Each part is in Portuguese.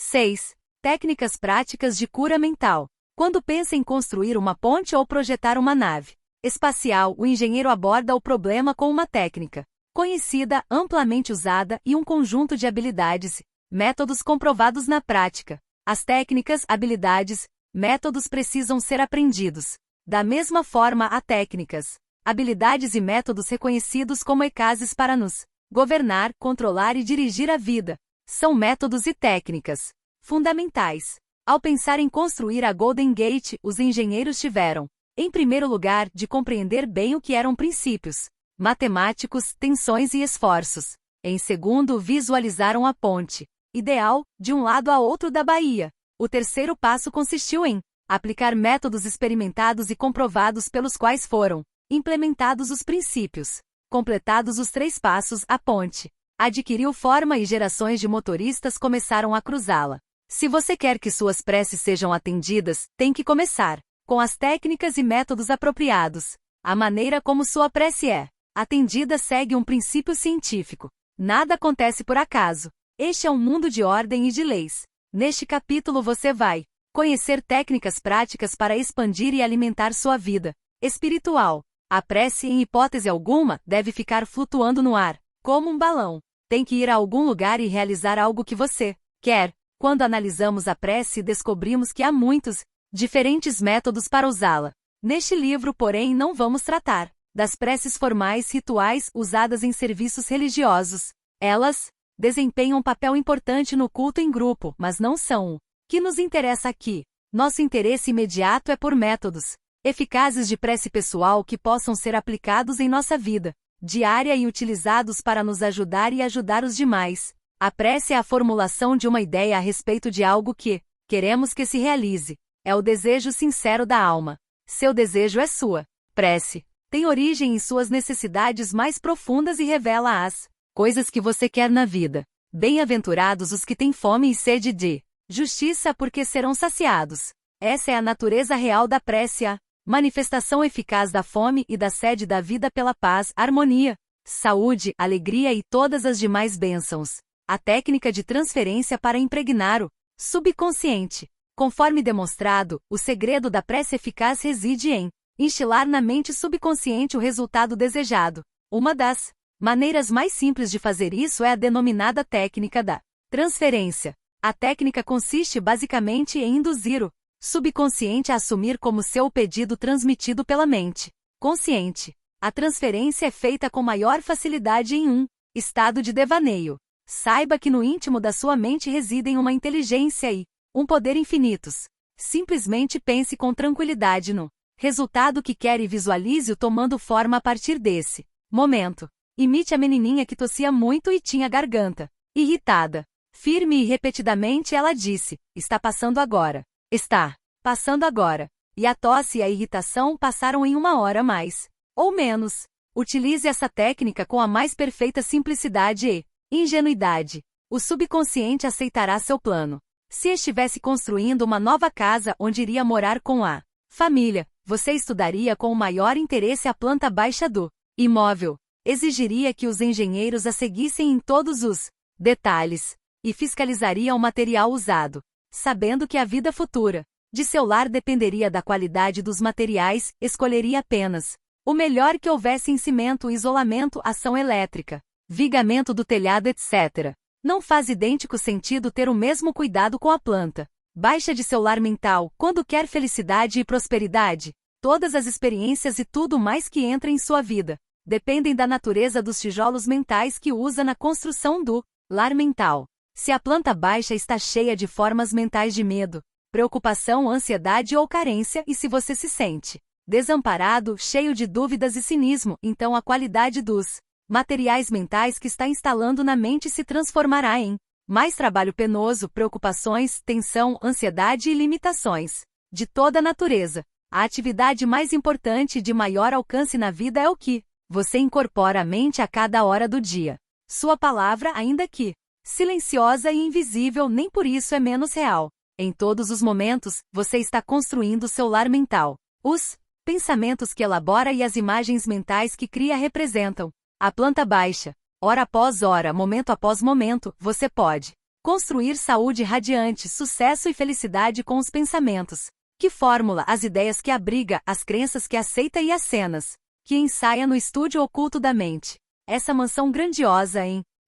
6. Técnicas práticas de cura mental. Quando pensa em construir uma ponte ou projetar uma nave espacial, o engenheiro aborda o problema com uma técnica conhecida, amplamente usada e um conjunto de habilidades, métodos comprovados na prática. As técnicas, habilidades, métodos precisam ser aprendidos. Da mesma forma, há técnicas, habilidades e métodos reconhecidos como eficazes para nos governar, controlar e dirigir a vida. São métodos e técnicas fundamentais. Ao pensar em construir a Golden Gate, os engenheiros tiveram, em primeiro lugar, de compreender bem o que eram princípios matemáticos, tensões e esforços. Em segundo, visualizaram a ponte ideal, de um lado a outro da baía. O terceiro passo consistiu em aplicar métodos experimentados e comprovados pelos quais foram implementados os princípios. Completados os 3 passos, a ponte adquiriu forma e gerações de motoristas começaram a cruzá-la. Se você quer que suas preces sejam atendidas, tem que começar com as técnicas e métodos apropriados. A maneira como sua prece é atendida segue um princípio científico. Nada acontece por acaso. Este é um mundo de ordem e de leis. Neste capítulo você vai conhecer técnicas práticas para expandir e alimentar sua vida espiritual. A prece, em hipótese alguma, deve ficar flutuando no ar, como um balão. Tem que ir a algum lugar e realizar algo que você quer. Quando analisamos a prece, descobrimos que há muitos diferentes métodos para usá-la. Neste livro, porém, não vamos tratar das preces formais rituais usadas em serviços religiosos. Elas desempenham um papel importante no culto em grupo, mas não são o que nos interessa aqui. Nosso interesse imediato é por métodos eficazes de prece pessoal que possam ser aplicados em nossa vida diária e utilizados para nos ajudar e ajudar os demais. A prece é a formulação de uma ideia a respeito de algo que queremos que se realize. É o desejo sincero da alma. Seu desejo é sua prece. Tem origem em suas necessidades mais profundas e revela as coisas que você quer na vida. Bem-aventurados os que têm fome e sede de justiça, porque serão saciados. Essa é a natureza real da prece, a manifestação eficaz da fome e da sede da vida pela paz, harmonia, saúde, alegria e todas as demais bênçãos. A técnica de transferência para impregnar o subconsciente. Conforme demonstrado, o segredo da prece eficaz reside em instilar na mente subconsciente o resultado desejado. Uma das maneiras mais simples de fazer isso é a denominada técnica da transferência. A técnica consiste basicamente em induzir o subconsciente a assumir como seu o pedido transmitido pela mente consciente. A transferência é feita com maior facilidade em um estado de devaneio. Saiba que no íntimo da sua mente residem uma inteligência e um poder infinitos. Simplesmente pense com tranquilidade no resultado que quer e visualize-o tomando forma a partir desse momento. Imite a menininha que tossia muito e tinha a garganta irritada. Firme e repetidamente ela disse: está passando agora. Está passando agora. E a tosse e a irritação passaram em 1 hora mais ou menos. Utilize essa técnica com a mais perfeita simplicidade e ingenuidade. O subconsciente aceitará seu plano. Se estivesse construindo uma nova casa onde iria morar com a família, você estudaria com o maior interesse a planta baixa do imóvel. Exigiria que os engenheiros a seguissem em todos os detalhes e fiscalizaria o material usado, sabendo que a vida futura de seu lar dependeria da qualidade dos materiais. Escolheria apenas o melhor que houvesse em cimento, isolamento, ação elétrica, vigamento do telhado, etc. Não faz idêntico sentido ter o mesmo cuidado com a planta baixa de seu lar mental, quando quer felicidade e prosperidade. Todas as experiências e tudo mais que entra em sua vida dependem da natureza dos tijolos mentais que usa na construção do lar mental. Se a planta baixa está cheia de formas mentais de medo, preocupação, ansiedade ou carência, e se você se sente desamparado, cheio de dúvidas e cinismo, então a qualidade dos materiais mentais que está instalando na mente se transformará em mais trabalho penoso, preocupações, tensão, ansiedade e limitações de toda natureza. A atividade mais importante e de maior alcance na vida é o que você incorpora à mente a cada hora do dia. Sua palavra, ainda que silenciosa e invisível, nem por isso é menos real. Em todos os momentos, você está construindo seu lar mental. Os pensamentos que elabora e as imagens mentais que cria representam a planta baixa. Hora após hora, momento após momento, você pode Construir saúde radiante, sucesso e felicidade com os pensamentos. Que fórmula, as ideias que abriga, as crenças que aceita e as cenas que ensaia no estúdio oculto da mente. Essa mansão grandiosa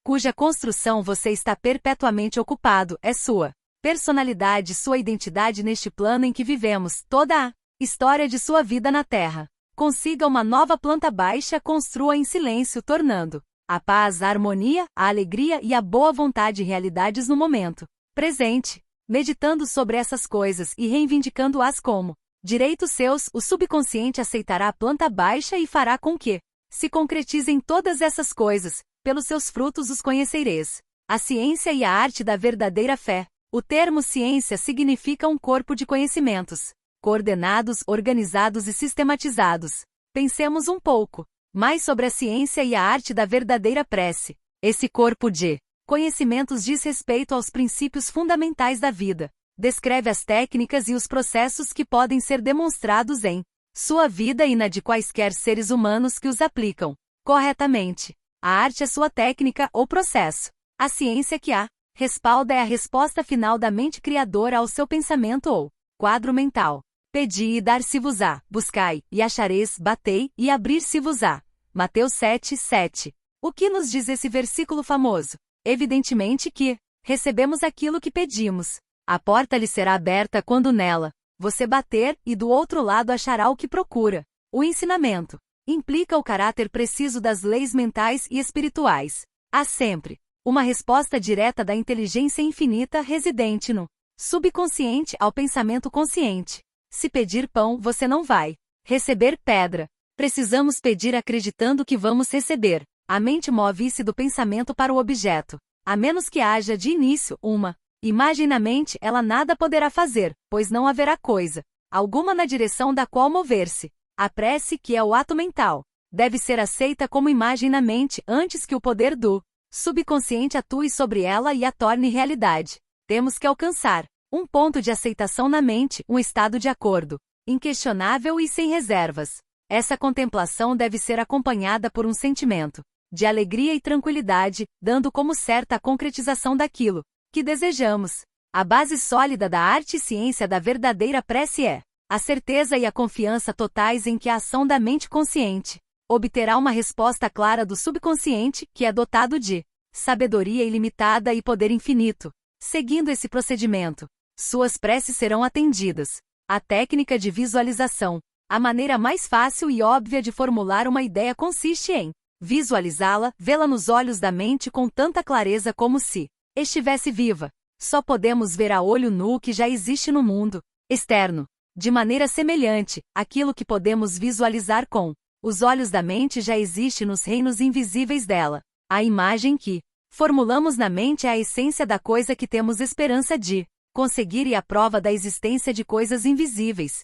cuja construção você está perpetuamente ocupado, é sua personalidade, sua identidade neste plano em que vivemos, toda a história de sua vida na Terra. Consiga uma nova planta baixa, construa em silêncio, tornando a paz, a harmonia, a alegria e a boa vontade realidades no momento presente. Meditando sobre essas coisas e reivindicando-as como direitos seus, o subconsciente aceitará a planta baixa e fará com que se concretizem todas essas coisas. Pelos seus frutos os conhecereis. A ciência e a arte da verdadeira fé. O termo ciência significa um corpo de conhecimentos coordenados, organizados e sistematizados. Pensemos um pouco mais sobre a ciência e a arte da verdadeira prece. Esse corpo de conhecimentos diz respeito aos princípios fundamentais da vida. Descreve as técnicas e os processos que podem ser demonstrados em sua vida e na de quaisquer seres humanos que os aplicam corretamente. A arte é sua técnica ou processo. A ciência que a respalda é a resposta final da mente criadora ao seu pensamento ou quadro mental. Pedi e dar-se-vos-á, buscai, e achareis, batei, e abrir-se-vos-á. Mateus 7:7. O que nos diz esse versículo famoso? Evidentemente que recebemos aquilo que pedimos. A porta lhe será aberta quando nela você bater, e do outro lado achará o que procura. O ensinamento implica o caráter preciso das leis mentais e espirituais. Há sempre uma resposta direta da inteligência infinita residente no subconsciente ao pensamento consciente. Se pedir pão, você não vai receber pedra. Precisamos pedir acreditando que vamos receber. A mente move-se do pensamento para o objeto. A menos que haja de início uma imagem na mente, ela nada poderá fazer, pois não haverá coisa alguma na direção da qual mover-se. A prece, que é o ato mental, deve ser aceita como imagem na mente antes que o poder do subconsciente atue sobre ela e a torne realidade. Temos que alcançar um ponto de aceitação na mente, um estado de acordo inquestionável e sem reservas. Essa contemplação deve ser acompanhada por um sentimento de alegria e tranquilidade, dando como certa a concretização daquilo que desejamos. A base sólida da arte e ciência da verdadeira prece é a certeza e a confiança totais em que a ação da mente consciente obterá uma resposta clara do subconsciente, que é dotado de sabedoria ilimitada e poder infinito. Seguindo esse procedimento, suas preces serão atendidas. A técnica de visualização. A maneira mais fácil e óbvia de formular uma ideia consiste em visualizá-la, vê-la nos olhos da mente com tanta clareza como se estivesse viva. Só podemos ver a olho nu o que já existe no mundo externo. De maneira semelhante, aquilo que podemos visualizar com os olhos da mente já existe nos reinos invisíveis dela. A imagem que formulamos na mente é a essência da coisa que temos esperança de conseguir e a prova da existência de coisas invisíveis.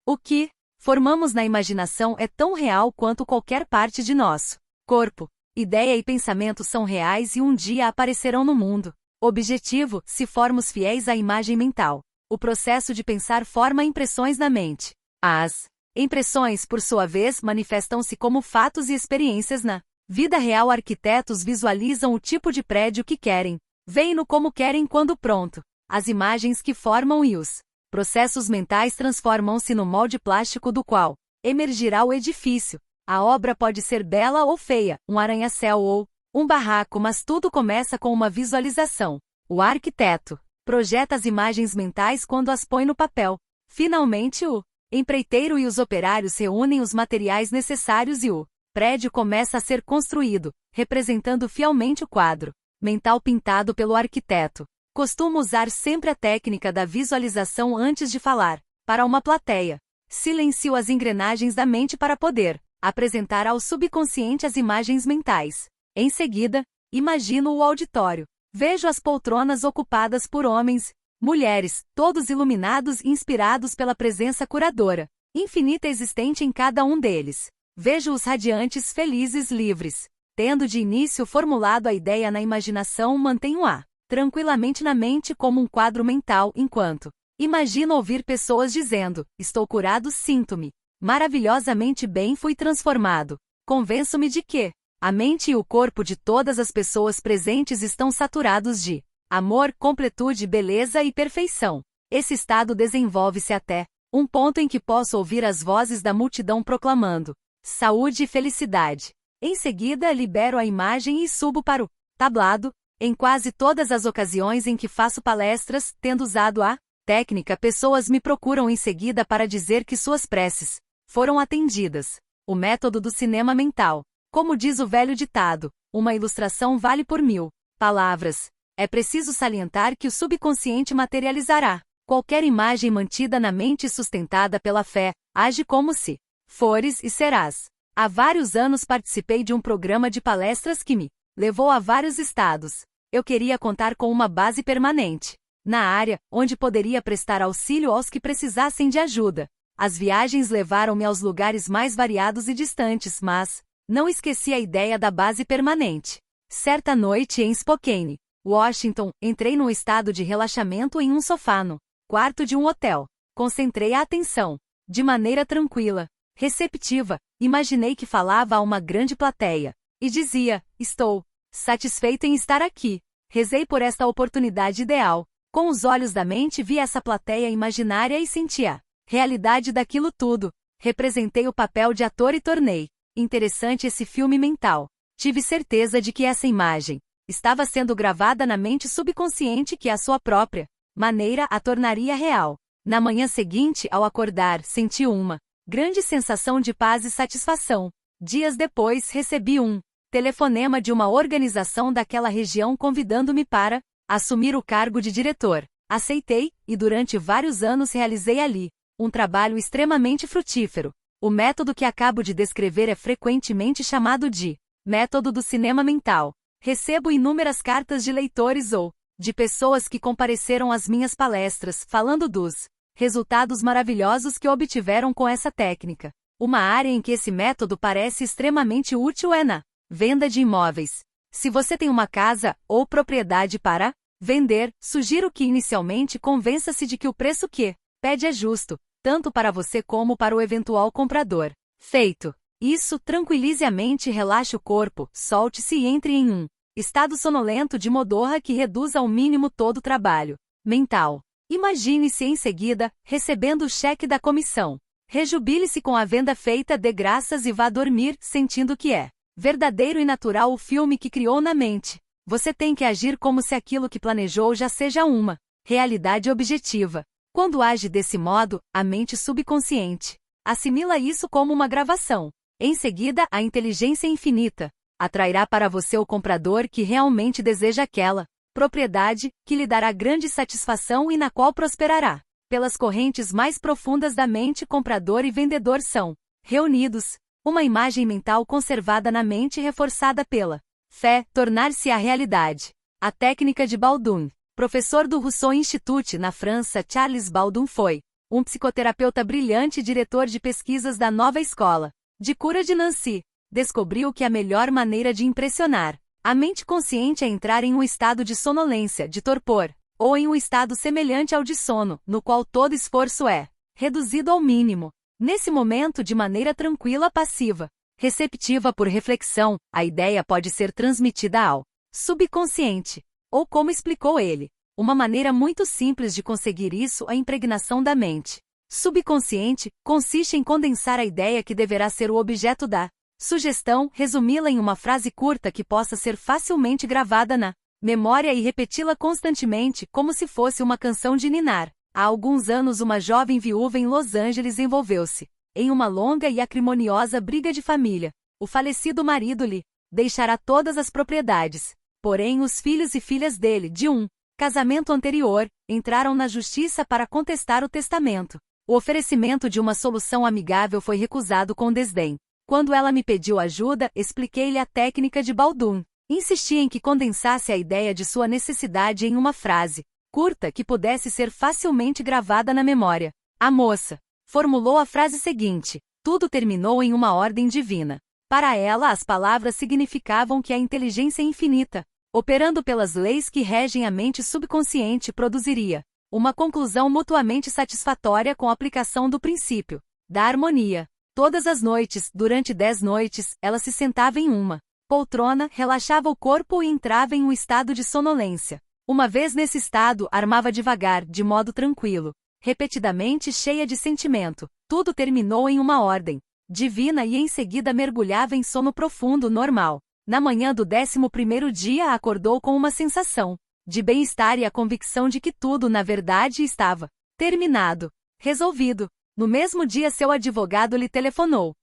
O que formamos na imaginação é tão real quanto qualquer parte de nosso corpo. Ideia e pensamento são reais e um dia aparecerão no mundo objetivo, se formos fiéis à imagem mental. O processo de pensar forma impressões na mente. As impressões, por sua vez, manifestam-se como fatos e experiências na vida real. Arquitetos visualizam o tipo de prédio que querem, veem-no como querem quando pronto. As imagens que formam e os processos mentais transformam-se no molde plástico do qual emergirá o edifício. A obra pode ser bela ou feia, um arranha-céu ou um barraco, mas tudo começa com uma visualização. O arquiteto projeta as imagens mentais quando as põe no papel. Finalmente, o empreiteiro e os operários reúnem os materiais necessários e o prédio começa a ser construído, representando fielmente o quadro mental pintado pelo arquiteto. Costumo usar sempre a técnica da visualização antes de falar para uma plateia. Silencio as engrenagens da mente para poder apresentar ao subconsciente as imagens mentais. Em seguida, imagino o auditório. Vejo as poltronas ocupadas por homens, mulheres, todos iluminados e inspirados pela presença curadora, infinita existente em cada um deles. Vejo-os radiantes, felizes, livres. Tendo de início formulado a ideia na imaginação, mantenho-a tranquilamente na mente como um quadro mental, enquanto imagino ouvir pessoas dizendo: estou curado, sinto-me maravilhosamente bem, fui transformado. Convenço-me de que a mente e o corpo de todas as pessoas presentes estão saturados de amor, completude, beleza e perfeição. Esse estado desenvolve-se até um ponto em que posso ouvir as vozes da multidão proclamando saúde e felicidade. Em seguida, libero a imagem e subo para o tablado. Em quase todas as ocasiões em que faço palestras, tendo usado a técnica, pessoas me procuram em seguida para dizer que suas preces foram atendidas. O método do cinema mental. Como diz o velho ditado, uma ilustração vale por 1000 palavras. É preciso salientar que o subconsciente materializará qualquer imagem mantida na mente e sustentada pela fé. Age como se fores e serás. Há vários anos participei de um programa de palestras que me levou a vários estados. Eu queria contar com uma base permanente na área, onde poderia prestar auxílio aos que precisassem de ajuda. As viagens levaram-me aos lugares mais variados e distantes, mas não esqueci a ideia da base permanente. Certa noite em Spokane, Washington, entrei num estado de relaxamento em um sofá no quarto de um hotel. Concentrei a atenção, de maneira tranquila, receptiva. Imaginei que falava a uma grande plateia e dizia: estou satisfeito em estar aqui. Rezei por esta oportunidade ideal. Com os olhos da mente vi essa plateia imaginária e senti a realidade daquilo tudo. Representei o papel de ator e tornei interessante esse filme mental. Tive certeza de que essa imagem estava sendo gravada na mente subconsciente que à sua própria maneira a tornaria real. Na manhã seguinte, ao acordar, senti uma grande sensação de paz e satisfação. Dias depois, recebi um telefonema de uma organização daquela região convidando-me para assumir o cargo de diretor. Aceitei, e durante vários anos realizei ali um trabalho extremamente frutífero. O método que acabo de descrever é frequentemente chamado de método do cinema mental. Recebo inúmeras cartas de leitores ou de pessoas que compareceram às minhas palestras, falando dos resultados maravilhosos que obtiveram com essa técnica. Uma área em que esse método parece extremamente útil é na venda de imóveis. Se você tem uma casa ou propriedade para vender, sugiro que inicialmente convença-se de que o preço que pede é justo, tanto para você como para o eventual comprador. Feito isso, tranquilize a mente e relaxe o corpo, solte-se e entre em um estado sonolento de modorra que reduza ao mínimo todo o trabalho mental. Imagine-se em seguida recebendo o cheque da comissão. Rejubile-se com a venda feita, dê graças e vá dormir, sentindo que é verdadeiro e natural o filme que criou na mente. Você tem que agir como se aquilo que planejou já seja uma realidade objetiva. Quando age desse modo, a mente subconsciente assimila isso como uma gravação. Em seguida, a inteligência infinita atrairá para você o comprador que realmente deseja aquela propriedade, que lhe dará grande satisfação e na qual prosperará. Pelas correntes mais profundas da mente, comprador e vendedor são reunidos. Uma imagem mental conservada na mente e reforçada pela fé, tornar-se a realidade. A técnica de Baldun. Professor do Rousseau Institute na França, Charles Baldun foi um psicoterapeuta brilhante e diretor de pesquisas da nova escola de cura de Nancy. Descobriu que a melhor maneira de impressionar a mente consciente é entrar em um estado de sonolência, de torpor, ou em um estado semelhante ao de sono, no qual todo esforço é reduzido ao mínimo. Nesse momento, de maneira tranquila, passiva, receptiva por reflexão, a ideia pode ser transmitida ao subconsciente. Ou como explicou ele, uma maneira muito simples de conseguir isso é a impregnação da mente subconsciente consiste em condensar a ideia que deverá ser o objeto da sugestão, resumi-la em uma frase curta que possa ser facilmente gravada na memória e repeti-la constantemente como se fosse uma canção de ninar. Há alguns anos uma jovem viúva em Los Angeles envolveu-se em uma longa e acrimoniosa briga de família. O falecido marido lhe deixará todas as propriedades. Porém, os filhos e filhas dele, de um casamento anterior, entraram na justiça para contestar o testamento. O oferecimento de uma solução amigável foi recusado com desdém. Quando ela me pediu ajuda, expliquei-lhe a técnica de Baldun. Insisti em que condensasse a ideia de sua necessidade em uma frase curta que pudesse ser facilmente gravada na memória. A moça formulou a frase seguinte: tudo terminou em uma ordem divina. Para ela, as palavras significavam que a inteligência infinita, operando pelas leis que regem a mente subconsciente, produziria uma conclusão mutuamente satisfatória com a aplicação do princípio da harmonia. Todas as noites, durante 10 noites, ela se sentava em uma poltrona, relaxava o corpo e entrava em um estado de sonolência. Uma vez nesse estado, armava devagar, de modo tranquilo, repetidamente cheia de sentimento. Tudo terminou em uma ordem divina e em seguida mergulhava em sono profundo normal. Na manhã do 11º dia acordou com uma sensação de bem-estar e a convicção de que tudo na verdade estava terminado, resolvido. No mesmo dia seu advogado lhe telefonou.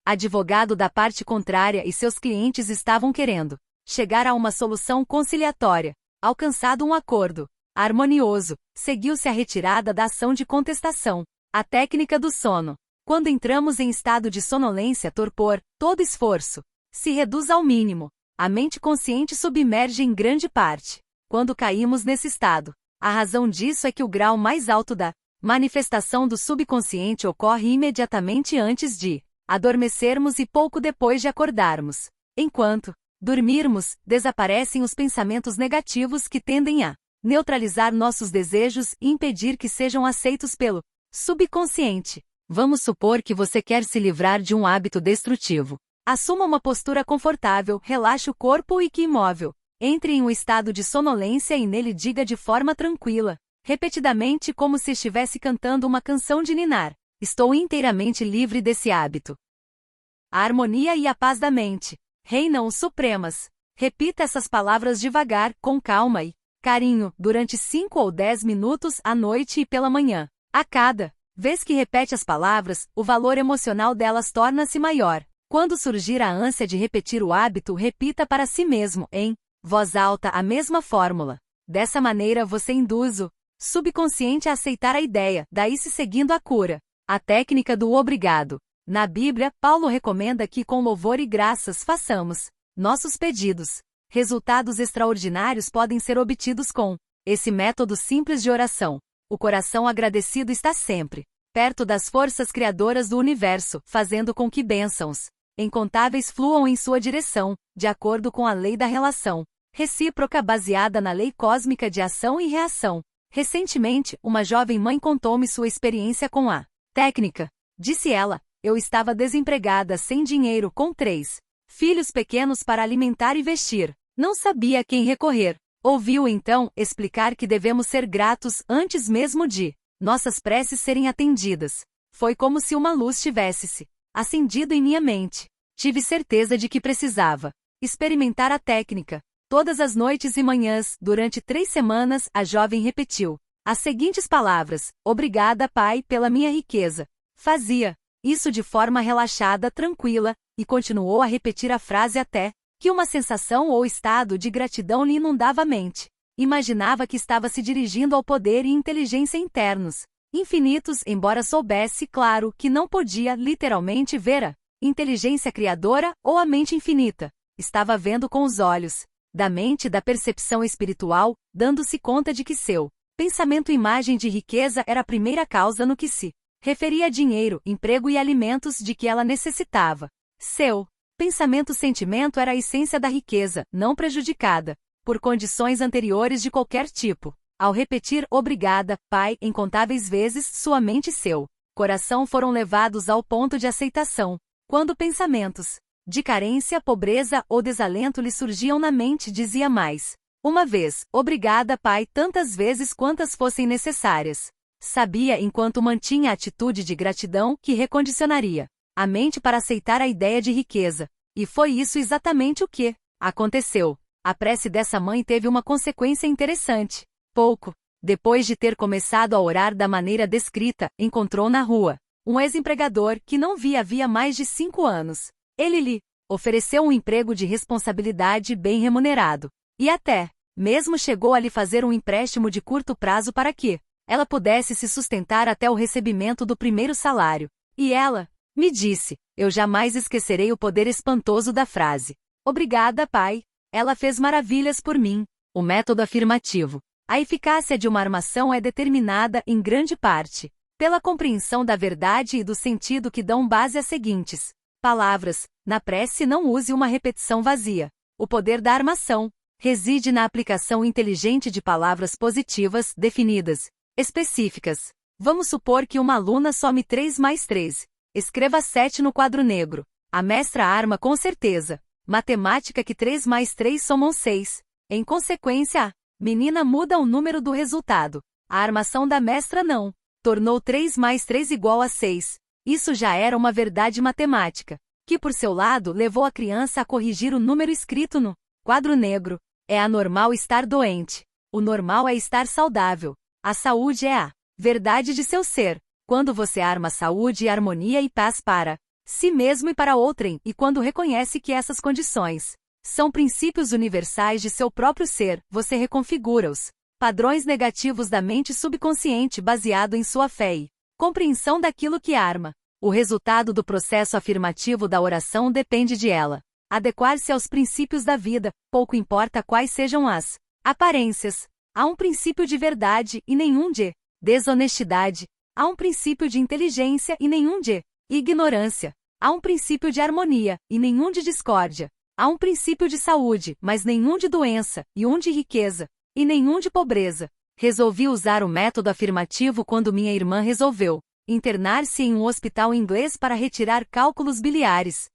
Advogado da parte contrária e seus clientes estavam querendo chegar a uma solução conciliatória. Alcançado um acordo harmonioso, seguiu-se a retirada da ação de contestação. A técnica do sono. Quando entramos em estado de sonolência, torpor, todo esforço se reduz ao mínimo. A mente consciente submerge em grande parte. Quando caímos nesse estado, a razão disso é que o grau mais alto da manifestação do subconsciente ocorre imediatamente antes de adormecermos e pouco depois de acordarmos. Enquanto dormirmos, desaparecem os pensamentos negativos que tendem a neutralizar nossos desejos e impedir que sejam aceitos pelo subconsciente. Vamos supor que você quer se livrar de um hábito destrutivo. Assuma uma postura confortável, relaxe o corpo e que imóvel. Entre em um estado de sonolência e nele diga de forma tranquila, repetidamente como se estivesse cantando uma canção de ninar: estou inteiramente livre desse hábito. A harmonia e a paz da mente reinam supremas. Repita essas palavras devagar, com calma e carinho, durante 5 ou 10 minutos à noite e pela manhã. A cada vez que repete as palavras, o valor emocional delas torna-se maior. Quando surgir a ânsia de repetir o hábito, repita para si mesmo, em voz alta, a mesma fórmula. Dessa maneira você induz o subconsciente a aceitar a ideia, daí se seguindo a cura. A técnica do obrigado. Na Bíblia, Paulo recomenda que com louvor e graças façamos nossos pedidos. Resultados extraordinários podem ser obtidos com esse método simples de oração. O coração agradecido está sempre perto das forças criadoras do universo, fazendo com que bênçãos incontáveis fluam em sua direção, de acordo com a lei da relação recíproca baseada na lei cósmica de ação e reação. Recentemente, uma jovem mãe contou-me sua experiência com a técnica. Disse ela: eu estava desempregada, sem dinheiro, com 3 filhos pequenos para alimentar e vestir. Não sabia a quem recorrer. Ouviu então explicar que devemos ser gratos antes mesmo de nossas preces serem atendidas. Foi como se uma luz tivesse se acendido em minha mente. Tive certeza de que precisava experimentar a técnica. Todas as noites e manhãs, durante 3 semanas, a jovem repetiu as seguintes palavras: obrigada, Pai, pela minha riqueza. Fazia isso de forma relaxada, tranquila, e continuou a repetir a frase até que uma sensação ou estado de gratidão lhe inundava a mente. Imaginava que estava se dirigindo ao poder e inteligência internos infinitos, embora soubesse, claro, que não podia literalmente ver a inteligência criadora ou a mente infinita. Estava vendo com os olhos da mente da percepção espiritual, dando-se conta de que seu pensamento-imagem de riqueza era a primeira causa no que se referia a dinheiro, emprego e alimentos de que ela necessitava. Seu pensamento-sentimento era a essência da riqueza, não prejudicada por condições anteriores de qualquer tipo. Ao repetir obrigada, Pai, incontáveis vezes, sua mente e seu coração foram levados ao ponto de aceitação. Quando pensamentos de carência, pobreza ou desalento lhe surgiam na mente, dizia mais uma vez: obrigada, Pai, tantas vezes quantas fossem necessárias. Sabia, enquanto mantinha a atitude de gratidão, que recondicionaria a mente para aceitar a ideia de riqueza. E foi isso exatamente o que aconteceu. A prece dessa mãe teve uma consequência interessante. Pouco depois de ter começado a orar da maneira descrita, encontrou na rua um ex-empregador que não via havia mais de 5 anos. Ele lhe ofereceu um emprego de responsabilidade bem remunerado. E até mesmo chegou a lhe fazer um empréstimo de curto prazo para que ela pudesse se sustentar até o recebimento do primeiro salário. E ela me disse: eu jamais esquecerei o poder espantoso da frase: obrigada, Pai. Ela fez maravilhas por mim. O método afirmativo. A eficácia de uma armação é determinada, em grande parte, pela compreensão da verdade e do sentido que dão base às seguintes palavras. Na prece, não use uma repetição vazia. O poder da armação reside na aplicação inteligente de palavras positivas, definidas, específicas. Vamos supor que uma aluna some 3 mais 3. Escreva 7 no quadro negro. A mestra arma com certeza matemática que 3 mais 3 somam 6. Em consequência, a Menina muda o número do resultado. A armação da mestra não. Tornou 3 mais 3 igual a 6. Isso já era uma verdade matemática, que por seu lado levou a criança a corrigir o número escrito no quadro negro. É anormal estar doente. O normal é estar saudável. A saúde é a verdade de seu ser. Quando você arma saúde, harmonia e paz para si mesmo e para outrem, e quando reconhece que essas condições são princípios universais de seu próprio ser, você reconfigura os padrões negativos da mente subconsciente baseado em sua fé e compreensão daquilo que arma. O resultado do processo afirmativo da oração depende de ela adequar-se aos princípios da vida, pouco importa quais sejam as aparências. Há um princípio de verdade e nenhum de desonestidade. Há um princípio de inteligência e nenhum de ignorância. Há um princípio de harmonia e nenhum de discórdia. Há um princípio de saúde, mas nenhum de doença, e um de riqueza, e nenhum de pobreza. Resolvi usar o método afirmativo quando minha irmã resolveu internar-se em um hospital inglês para retirar cálculos biliares.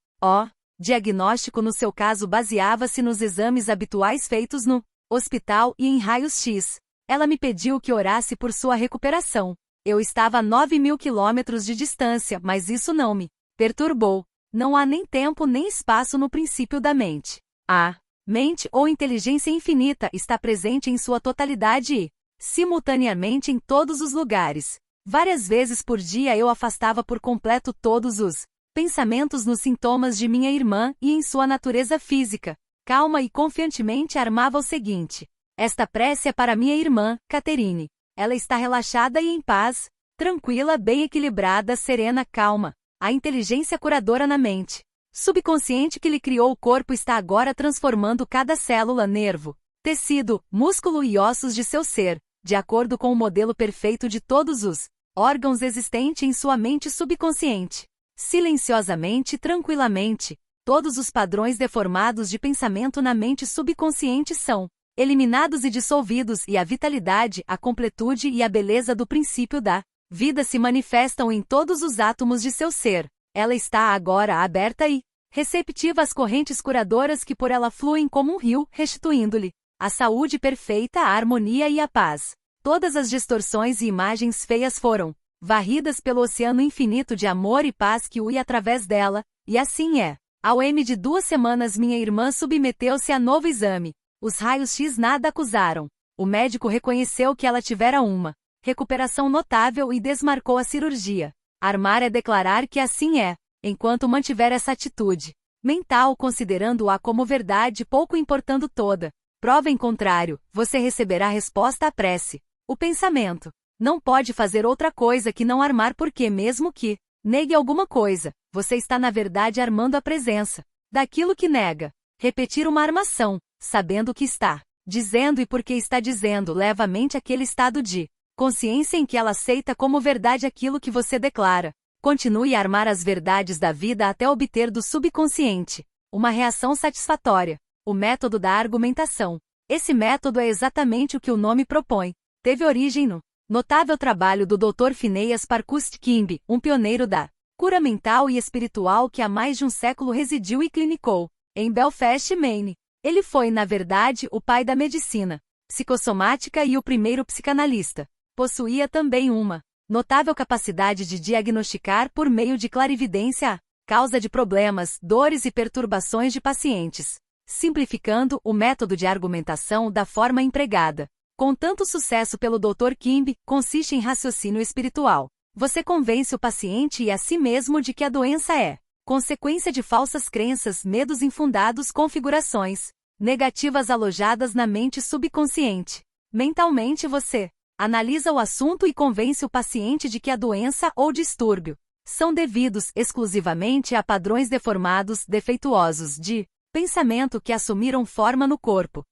Diagnóstico no seu caso baseava-se nos exames habituais feitos no hospital e em raios-x. Ela me pediu que orasse por sua recuperação. Eu estava a 9.000 quilômetros de distância, mas isso não me perturbou. Não há nem tempo nem espaço no princípio da mente. A mente ou inteligência infinita está presente em sua totalidade e, simultaneamente em todos os lugares. Várias vezes por dia eu afastava por completo todos os pensamentos nos sintomas de minha irmã e em sua natureza física. Calma e confiantemente armava o seguinte: esta prece é para minha irmã, Catherine. Ela está relaxada e em paz, tranquila, bem equilibrada, serena, calma. A inteligência curadora na mente subconsciente que lhe criou o corpo está agora transformando cada célula, nervo, tecido, músculo e ossos de seu ser, de acordo com o modelo perfeito de todos os órgãos existentes em sua mente subconsciente. Silenciosamente e tranquilamente, todos os padrões deformados de pensamento na mente subconsciente são eliminados e dissolvidos, e a vitalidade, a completude e a beleza do princípio da vida se manifestam em todos os átomos de seu ser. Ela está agora aberta e receptiva às correntes curadoras que por ela fluem como um rio, restituindo-lhe a saúde perfeita, a harmonia e a paz. Todas as distorções e imagens feias foram varridas pelo oceano infinito de amor e paz que ui através dela, e assim é. Ao M de 2 semanas minha irmã submeteu-se a novo exame. Os raios-x nada acusaram. O médico reconheceu que ela tivera uma recuperação notável e desmarcou a cirurgia. Armar é declarar que assim é, enquanto mantiver essa atitude mental considerando-a como verdade, pouco importando toda prova em contrário, você receberá resposta à prece. O pensamento não pode fazer outra coisa que não armar, porque mesmo que negue alguma coisa, você está na verdade armando a presença daquilo que nega. Repetir uma armação, sabendo o que está dizendo e porque está dizendo, leva a mente àquele estado de consciência em que ela aceita como verdade aquilo que você declara. Continue a armar as verdades da vida até obter do subconsciente uma reação satisfatória. O método da argumentação. Esse método é exatamente o que o nome propõe. Teve origem no notável trabalho do Dr. Phineas Parkhurst Kimby, um pioneiro da cura mental e espiritual que há mais de um século residiu e clinicou em Belfast, Maine. Ele foi, na verdade, o pai da medicina psicossomática e o primeiro psicanalista. Possuía também uma notável capacidade de diagnosticar por meio de clarividência a causa de problemas, dores e perturbações de pacientes, simplificando o método de argumentação da forma empregada com tanto sucesso pelo Dr. Kimby, consiste em raciocínio espiritual. Você convence o paciente e a si mesmo de que a doença é consequência de falsas crenças, medos infundados, configurações negativas alojadas na mente subconsciente. Mentalmente você analisa o assunto e convence o paciente de que a doença ou distúrbio são devidos exclusivamente a padrões deformados, defeituosos de pensamento que assumiram forma no corpo.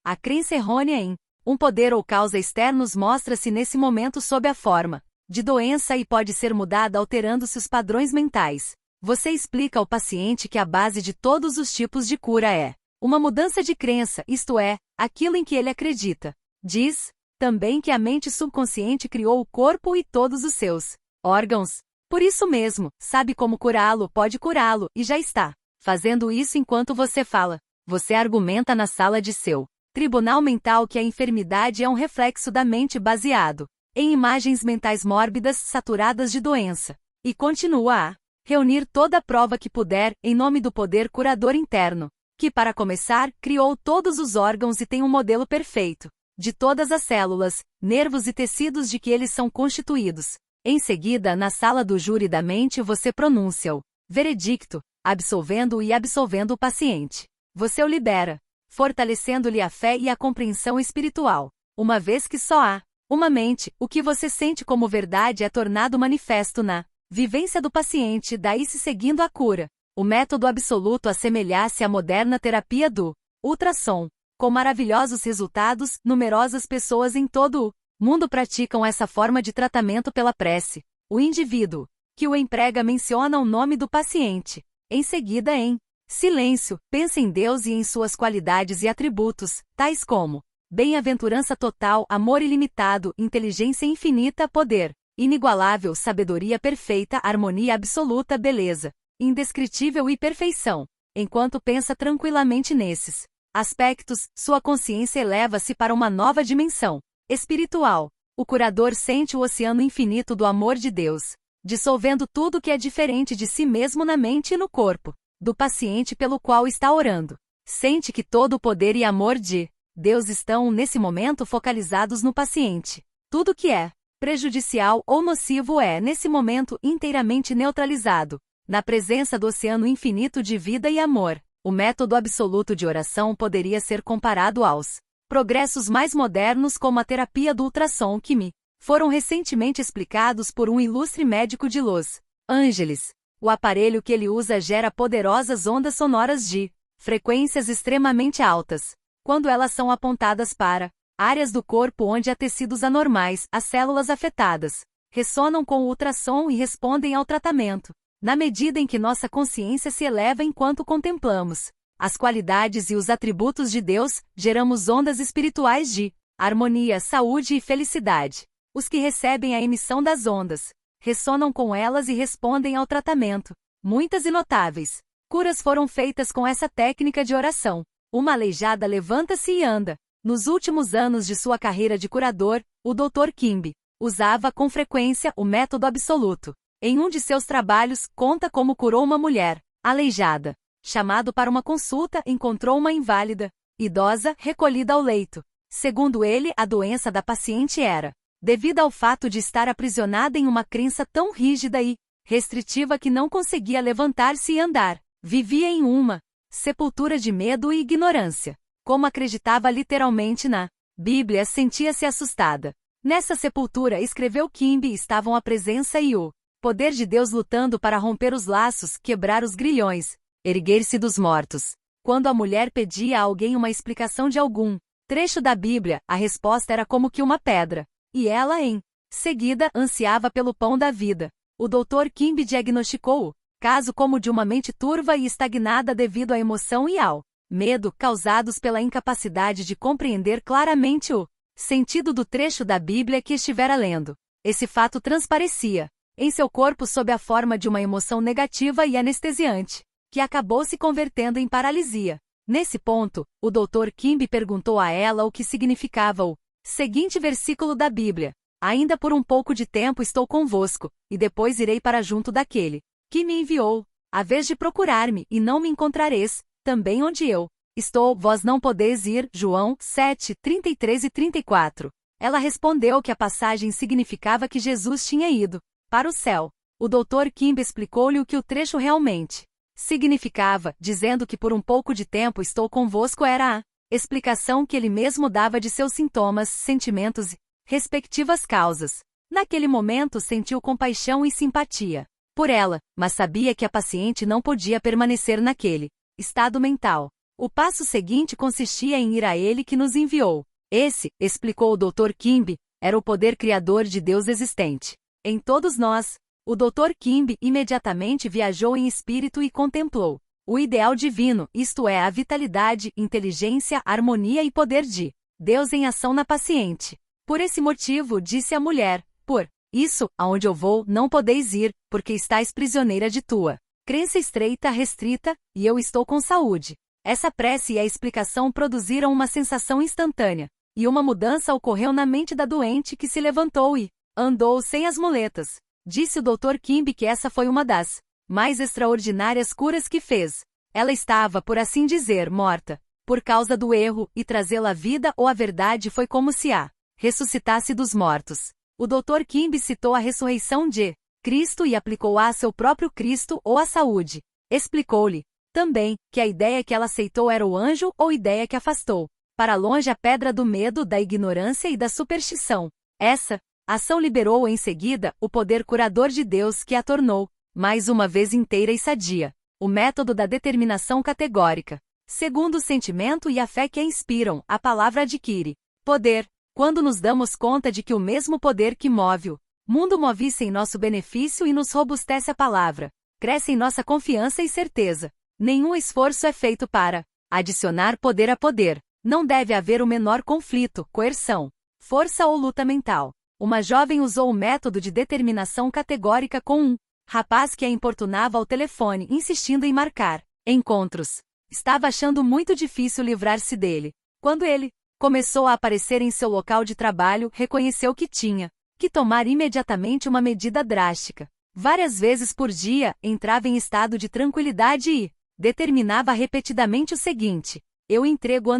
A crença errônea em um poder ou causa externos mostra-se nesse momento sob a forma de doença e pode ser mudada alterando-se os padrões mentais. Você explica ao paciente que a base de todos os tipos de cura é uma mudança de crença, isto é, aquilo em que ele acredita. Diz também que a mente subconsciente criou o corpo e todos os seus órgãos. Por isso mesmo, sabe como curá-lo, pode curá-lo, e já está fazendo isso enquanto você fala. Você argumenta na sala de seu Tribunal mental que a enfermidade é um reflexo da mente baseado em imagens mentais mórbidas saturadas de doença. E continua a reunir toda a prova que puder em nome do poder curador interno, que para começar, criou todos os órgãos e tem um modelo perfeito de todas as células, nervos e tecidos de que eles são constituídos. Em seguida, na sala do júri da mente você pronuncia o veredicto, absolvendo-o e absolvendo o paciente. Você o libera, fortalecendo-lhe a fé e a compreensão espiritual. Uma vez que só há uma mente, o que você sente como verdade é tornado manifesto na vivência do paciente, daí se seguindo a cura. O método absoluto assemelha-se à moderna terapia do ultrassom. Com maravilhosos resultados, numerosas pessoas em todo o mundo praticam essa forma de tratamento pela prece. O indivíduo que o emprega menciona o nome do paciente. Em seguida, em silêncio, pensa em Deus e em suas qualidades e atributos, tais como bem-aventurança total, amor ilimitado, inteligência infinita, poder inigualável, sabedoria perfeita, harmonia absoluta, beleza indescritível e perfeição. Enquanto pensa tranquilamente nesses aspectos, sua consciência eleva-se para uma nova dimensão espiritual. O curador sente o oceano infinito do amor de Deus, dissolvendo tudo que é diferente de si mesmo na mente e no corpo do paciente pelo qual está orando. Sente que todo o poder e amor de Deus estão, nesse momento, focalizados no paciente. Tudo que é prejudicial ou nocivo é, nesse momento, inteiramente neutralizado, na presença do oceano infinito de vida e amor. O método absoluto de oração poderia ser comparado aos progressos mais modernos como a terapia do ultrassom que me foram recentemente explicados por um ilustre médico de Los Angeles. O aparelho que ele usa gera poderosas ondas sonoras de frequências extremamente altas. Quando elas são apontadas para áreas do corpo onde há tecidos anormais, as células afetadas ressonam com o ultrassom e respondem ao tratamento. Na medida em que nossa consciência se eleva enquanto contemplamos as qualidades e os atributos de Deus, geramos ondas espirituais de harmonia, saúde e felicidade. Os que recebem a emissão das ondas ressonam com elas e respondem ao tratamento. Muitas e notáveis curas foram feitas com essa técnica de oração. Uma aleijada levanta-se e anda. Nos últimos anos de sua carreira de curador, o Dr. Kimby usava com frequência o método absoluto. Em um de seus trabalhos, conta como curou uma mulher aleijada. Chamado para uma consulta, encontrou uma inválida idosa recolhida ao leito. Segundo ele, a doença da paciente era devido ao fato de estar aprisionada em uma crença tão rígida e restritiva que não conseguia levantar-se e andar. Vivia em uma sepultura de medo e ignorância. Como acreditava literalmente na Bíblia, sentia-se assustada. Nessa sepultura, escreveu Kimby, estavam a presença e o poder de Deus lutando para romper os laços, quebrar os grilhões, erguer-se dos mortos. Quando a mulher pedia a alguém uma explicação de algum trecho da Bíblia, a resposta era como que uma pedra. E ela, em seguida, ansiava pelo pão da vida. O Dr. Kimby diagnosticou o caso como de uma mente turva e estagnada devido à emoção e ao medo causados pela incapacidade de compreender claramente o sentido do trecho da Bíblia que estivera lendo. Esse fato transparecia em seu corpo sob a forma de uma emoção negativa e anestesiante, que acabou se convertendo em paralisia. Nesse ponto, o Dr. Kimby perguntou a ela o que significava o seguinte versículo da Bíblia: ainda por um pouco de tempo estou convosco, e depois irei para junto daquele que me enviou. A vez de procurar-me, e não me encontrareis, também onde eu estou, vós não podeis ir. João 7, 33 e 34. Ela respondeu que a passagem significava que Jesus tinha ido para o céu. O Dr. Kimby explicou-lhe o que o trecho realmente significava, dizendo que por um pouco de tempo estou convosco era a explicação que ele mesmo dava de seus sintomas, sentimentos e respectivas causas. Naquele momento sentiu compaixão e simpatia por ela, mas sabia que a paciente não podia permanecer naquele estado mental. O passo seguinte consistia em ir a ele que nos enviou. Esse, explicou o Dr. Kimby, era o poder criador de Deus existente em todos nós. O Dr. Kimby imediatamente viajou em espírito e contemplou o ideal divino, isto é, a vitalidade, inteligência, harmonia e poder de Deus em ação na paciente. Por esse motivo, disse a mulher, por isso, aonde eu vou, não podeis ir, porque estais prisioneira de tua crença estreita, restrita, e eu estou com saúde. Essa prece e a explicação produziram uma sensação instantânea, e uma mudança ocorreu na mente da doente que se levantou e andou sem as muletas. Disse o Dr. Kimby que essa foi uma das mais extraordinárias curas que fez. Ela estava, por assim dizer, morta, por causa do erro, e trazê-la à vida ou à verdade foi como se a ressuscitasse dos mortos. O Dr. Kimby citou a ressurreição de Cristo e aplicou-a a seu próprio Cristo ou à saúde. Explicou-lhe também que a ideia que ela aceitou era o anjo ou ideia que afastou para longe a pedra do medo, da ignorância e da superstição. Essa ação liberou em seguida o poder curador de Deus que a tornou, mais uma vez inteira e sadia. O método da determinação categórica. Segundo o sentimento e a fé que a inspiram, a palavra adquire poder, quando nos damos conta de que o mesmo poder que move o mundo move-se em nosso benefício e nos robustece a palavra. Cresce em nossa confiança e certeza. Nenhum esforço é feito para adicionar poder a poder. Não deve haver o menor conflito, coerção, força ou luta mental. Uma jovem usou o método de determinação categórica com um rapaz que a importunava ao telefone, insistindo em marcar encontros. Estava achando muito difícil livrar-se dele. Quando ele começou a aparecer em seu local de trabalho, reconheceu que tinha que tomar imediatamente uma medida drástica. Várias vezes por dia, entrava em estado de tranquilidade e determinava repetidamente o seguinte: eu entrego ____________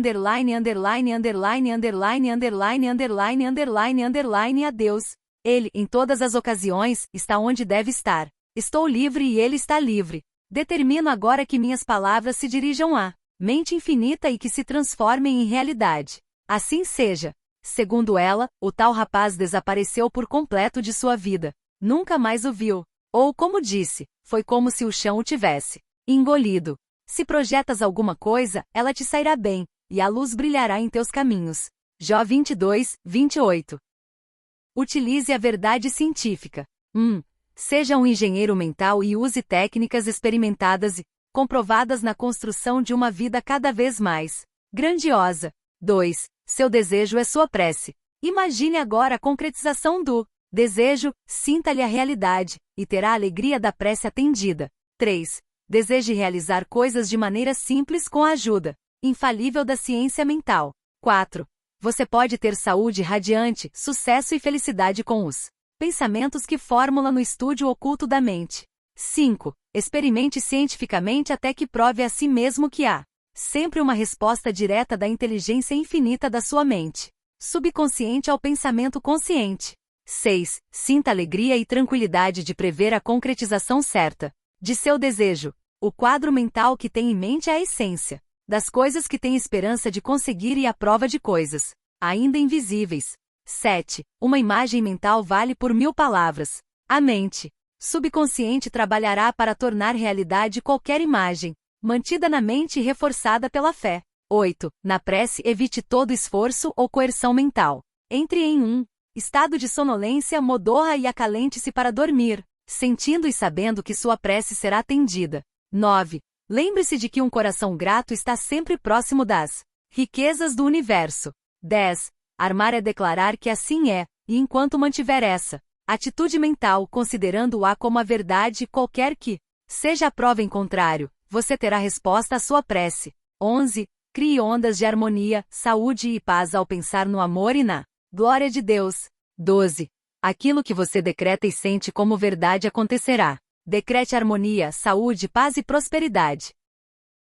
a Deus. Ele, em todas as ocasiões, está onde deve estar. Estou livre e ele está livre. Determino agora que minhas palavras se dirijam à mente infinita e que se transformem em realidade. Assim seja. Segundo ela, o tal rapaz desapareceu por completo de sua vida. Nunca mais o viu. Ou, como disse, foi como se o chão o tivesse engolido. Se projetas alguma coisa, ela te sairá bem, e a luz brilhará em teus caminhos. Jó 22, 28. Utilize a verdade científica. 1. Seja um engenheiro mental e use técnicas experimentadas e comprovadas na construção de uma vida cada vez mais grandiosa. 2. Seu desejo é sua prece. Imagine agora a concretização do desejo, sinta-lhe a realidade, e terá a alegria da prece atendida. 3. Deseje realizar coisas de maneira simples com a ajuda infalível da ciência mental. 4. Você pode ter saúde radiante, sucesso e felicidade com os pensamentos que formula no estúdio oculto da mente. 5. Experimente cientificamente até que prove a si mesmo que há sempre uma resposta direta da inteligência infinita da sua mente subconsciente ao pensamento consciente. 6. Sinta alegria e tranquilidade de prever a concretização certa de seu desejo. O quadro mental que tem em mente é a essência das coisas que tem esperança de conseguir e a prova de coisas ainda invisíveis. 7. Uma imagem mental vale por 1000 palavras. A mente subconsciente trabalhará para tornar realidade qualquer imagem, mantida na mente e reforçada pela fé. 8. Na prece, evite todo esforço ou coerção mental. Entre em um estado de sonolência, modorra e acalente-se para dormir, sentindo e sabendo que sua prece será atendida. 9. Lembre-se de que um coração grato está sempre próximo das riquezas do universo. 10. Armar é declarar que assim é, e enquanto mantiver essa atitude mental, considerando-a como a verdade qualquer que seja a prova em contrário, você terá resposta à sua prece. 11. Crie ondas de harmonia, saúde e paz ao pensar no amor e na glória de Deus. 12. Aquilo que você decreta e sente como verdade acontecerá. Decrete harmonia, saúde, paz e prosperidade.